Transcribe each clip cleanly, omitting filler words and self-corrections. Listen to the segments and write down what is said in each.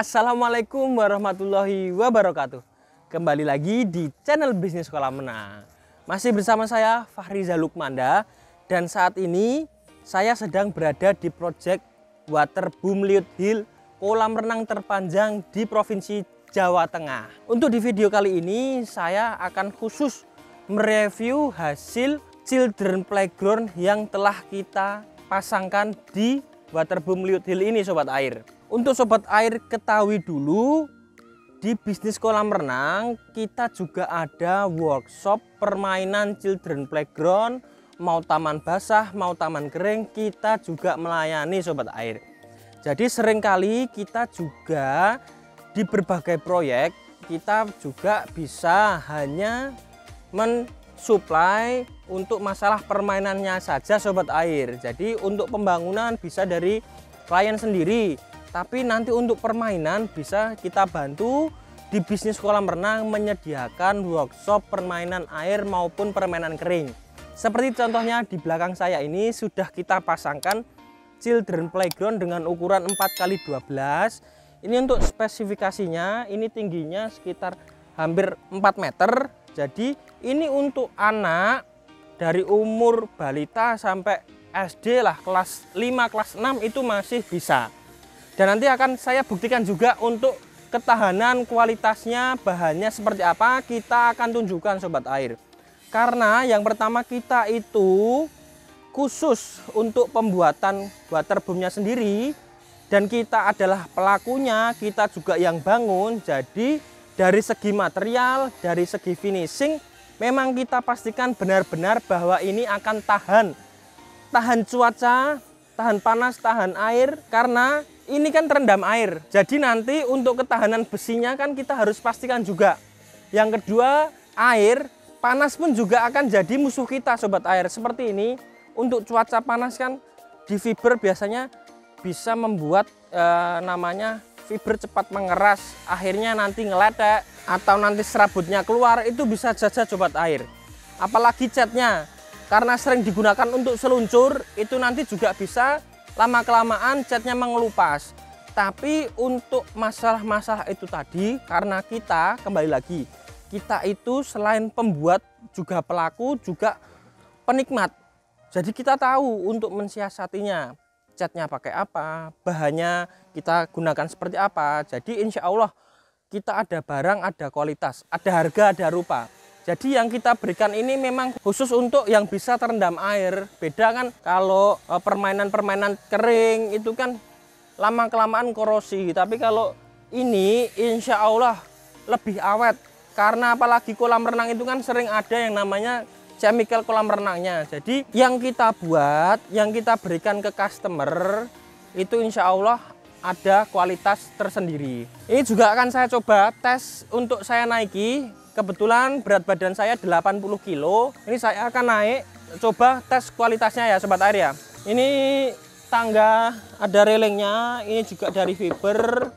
Assalamualaikum warahmatullahi wabarakatuh. Kembali lagi di channel Bisnis Kolam Renang. Masih bersama saya Fahriza Lukmanda. Dan saat ini saya sedang berada di proyek Waterboom Liut Hill, kolam renang terpanjang di Provinsi Jawa Tengah. Untuk di video kali ini saya akan khusus mereview hasil children playground yang telah kita pasangkan di Waterboom Liut Hill ini, sobat air. Untuk sobat air ketahui dulu, di bisnis kolam renang kita juga ada workshop permainan children playground, mau taman basah, mau taman kering, kita juga melayani sobat air. Jadi seringkali kita juga di berbagai proyek kita juga bisa hanya mensuplai untuk masalah permainannya saja sobat air. Jadi untuk pembangunan bisa dari klien sendiri, tapi nanti untuk permainan bisa kita bantu di bisnis kolam renang menyediakan workshop permainan air maupun permainan kering. Seperti contohnya di belakang saya ini sudah kita pasangkan children playground dengan ukuran 4x12. Ini untuk spesifikasinya, ini tingginya sekitar hampir 4 meter. Jadi ini untuk anak dari umur balita sampai SD lah, kelas 5, kelas 6 itu masih bisa. Dan nanti akan saya buktikan juga untuk ketahanan, kualitasnya, bahannya seperti apa, kita akan tunjukkan sobat air. Karena yang pertama kita itu khusus untuk pembuatan waterboomnya sendiri, dan kita adalah pelakunya, kita juga yang bangun. Jadi dari segi material, dari segi finishing, memang kita pastikan benar-benar bahwa ini akan tahan cuaca, tahan panas, tahan air, karena ini kan terendam air. Jadi nanti untuk ketahanan besinya kan kita harus pastikan juga. Yang kedua, air panas pun juga akan jadi musuh kita sobat air. Seperti ini, untuk cuaca panas kan di fiber biasanya bisa membuat namanya fiber cepat mengeras, akhirnya nanti ngeletek atau nanti serabutnya keluar, itu bisa saja sobat air. Apalagi catnya, karena sering digunakan untuk seluncur, itu nanti juga bisa lama-kelamaan catnya mengelupas. Tapi untuk masalah-masalah itu tadi, karena kita kembali lagi, kita itu selain pembuat juga pelaku, juga penikmat. Jadi kita tahu untuk mensiasatinya, catnya pakai apa, bahannya kita gunakan seperti apa. Jadi insya Allah kita ada barang, ada kualitas, ada harga, ada rupa. Jadi yang kita berikan ini memang khusus untuk yang bisa terendam air. Beda kan kalau permainan-permainan kering itu kan lama-kelamaan korosi. Tapi kalau ini insya Allah lebih awet. Karena apalagi kolam renang itu kan sering ada yang namanya chemical kolam renangnya. Jadi yang kita buat, yang kita berikan ke customer itu insya Allah ada kualitas tersendiri. Ini juga akan saya coba tes untuk saya naiki. Kebetulan berat badan saya 80 kilo. Ini saya akan naik, coba tes kualitasnya ya sobat air ya. Ini tangga ada railingnya, ini juga dari fiber.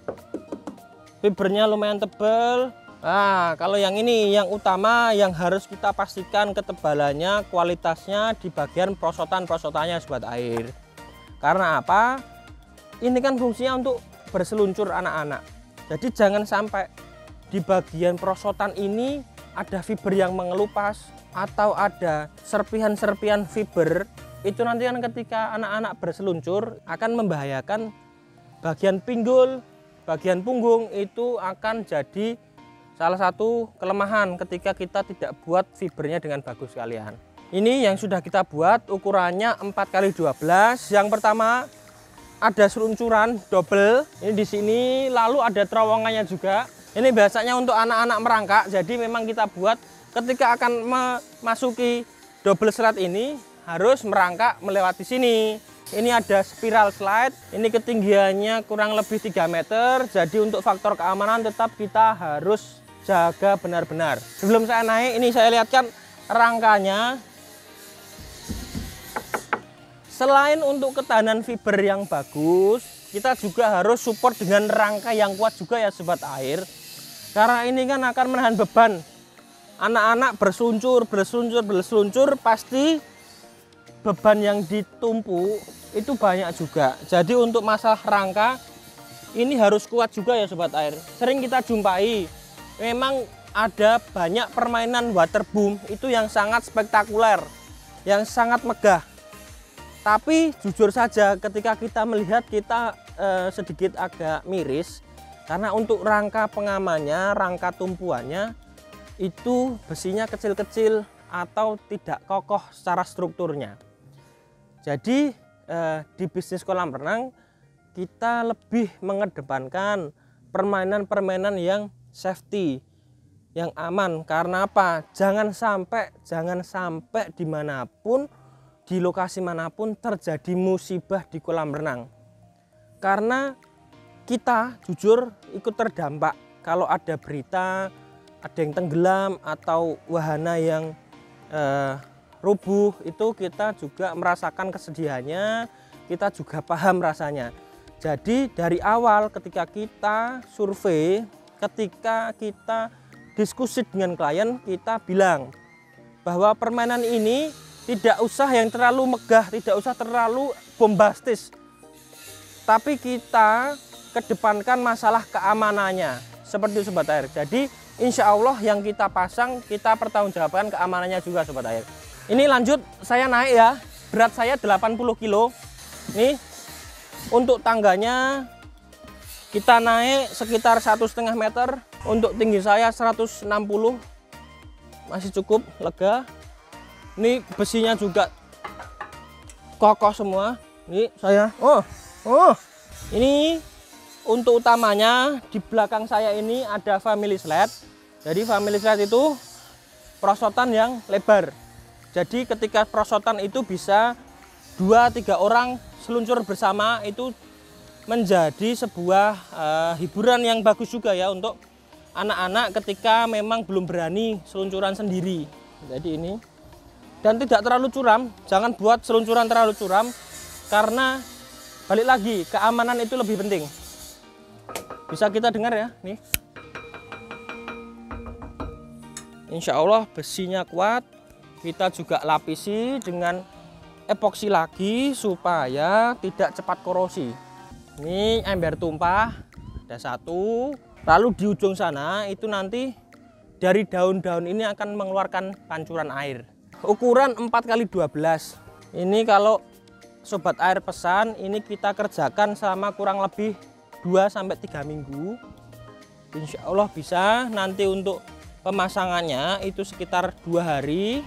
Fibernya lumayan tebal. Nah, kalau yang ini yang utama yang harus kita pastikan ketebalannya, kualitasnya di bagian prosotan-prosotannya sobat air. Karena apa? Ini kan fungsinya untuk berseluncur anak-anak. Jadi jangan sampai di bagian prosotan ini ada fiber yang mengelupas atau ada serpihan-serpihan fiber. Itu nanti kan ketika anak-anak berseluncur akan membahayakan bagian pinggul, bagian punggung, itu akan jadi salah satu kelemahan ketika kita tidak buat fibernya dengan bagus sekalian. Ini yang sudah kita buat ukurannya 4x12. Yang pertama ada seluncuran double ini di sini, lalu ada terowongannya juga. Ini biasanya untuk anak-anak merangkak, jadi memang kita buat ketika akan memasuki double slide ini harus merangkak melewati sini. Ini ada spiral slide, ini ketinggiannya kurang lebih 3 meter, jadi untuk faktor keamanan tetap kita harus jaga benar-benar. Sebelum saya naik, ini saya lihatkan rangkanya. Selain untuk ketahanan fiber yang bagus, kita juga harus support dengan rangka yang kuat juga ya sobat air. Karena ini kan akan menahan beban. Anak-anak berseluncur, pasti beban yang ditumpuk itu banyak juga. Jadi untuk masalah rangka ini harus kuat juga ya sobat air. Sering kita jumpai, memang ada banyak permainan waterboom itu yang sangat spektakuler, yang sangat megah. Tapi jujur saja ketika kita melihat, kita sedikit agak miris, karena untuk rangka pengamannya, rangka tumpuannya itu besinya kecil-kecil atau tidak kokoh secara strukturnya. Jadi di bisnis kolam renang kita lebih mengedepankan permainan-permainan yang safety, yang aman. Karena apa? Jangan sampai dimanapun, di lokasi manapun terjadi musibah di kolam renang. Karena kita jujur ikut terdampak kalau ada berita ada yang tenggelam atau wahana yang rubuh, itu kita juga merasakan kesedihannya, kita juga paham rasanya. Jadi dari awal ketika kita survei, ketika kita diskusi dengan klien, kita bilang bahwa permainan ini tidak usah yang terlalu megah, tidak usah terlalu bombastis, tapi kita kedepankan masalah keamanannya, seperti itu sobat air. Jadi insya Allah yang kita pasang, kita pertanggungjawabkan keamanannya juga sobat air. Ini lanjut saya naik ya, berat saya 80 kilo. Nih untuk tangganya kita naik sekitar 1,5 meter. Untuk tinggi saya 160, masih cukup lega. Ini besinya juga kokoh semua. Ini saya, ini untuk utamanya di belakang saya ini ada family slide. Jadi family slide itu perosotan yang lebar. Jadi ketika perosotan itu bisa 2-3 orang seluncur bersama, itu menjadi sebuah hiburan yang bagus juga ya untuk anak-anak ketika memang belum berani seluncuran sendiri. Jadi ini, dan tidak terlalu curam, jangan buat seluncuran terlalu curam, karena balik lagi keamanan itu lebih penting. Bisa kita dengar ya, nih. Insya Allah besinya kuat. Kita juga lapisi dengan epoksi lagi supaya tidak cepat korosi. Ini ember tumpah, ada satu. Lalu di ujung sana itu nanti dari daun-daun ini akan mengeluarkan pancuran air. Ukuran 4x12. Ini kalau sobat air pesan, ini kita kerjakan selama kurang lebih 2-3 minggu. Insya Allah bisa. Nanti untuk pemasangannya itu sekitar 2 hari,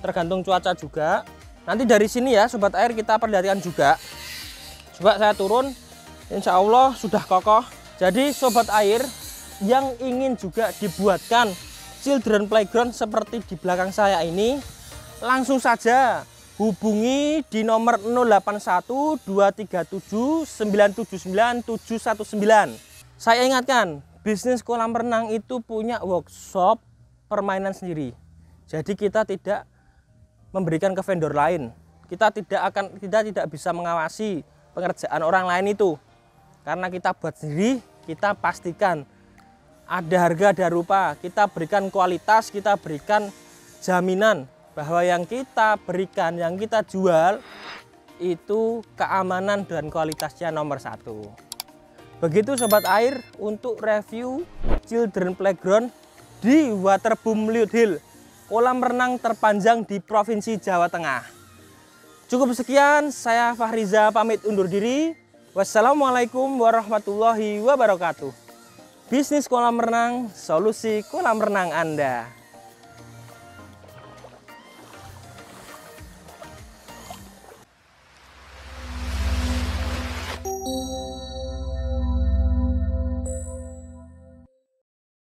tergantung cuaca juga. Nanti dari sini ya sobat air kita perlihatkan juga. Coba saya turun, insya Allah sudah kokoh. Jadi sobat air yang ingin juga dibuatkan children playground seperti di belakang saya ini, langsung saja hubungi di nomor 081 237 979 719. Saya ingatkan, bisnis kolam renang itu punya workshop permainan sendiri. Jadi kita tidak memberikan ke vendor lain. Kita tidak bisa mengawasi pengerjaan orang lain itu. Karena kita buat sendiri, kita pastikan ada harga, ada rupa, kita berikan kualitas, kita berikan jaminan bahwa yang kita berikan, yang kita jual itu keamanan dan kualitasnya nomor 1. Begitu sobat air untuk review children playground di Waterboom Liut Hill, kolam renang terpanjang di Provinsi Jawa Tengah. Cukup sekian, saya Fahriza pamit undur diri. Wassalamualaikum warahmatullahi wabarakatuh. Bisnis kolam renang, solusi kolam renang Anda.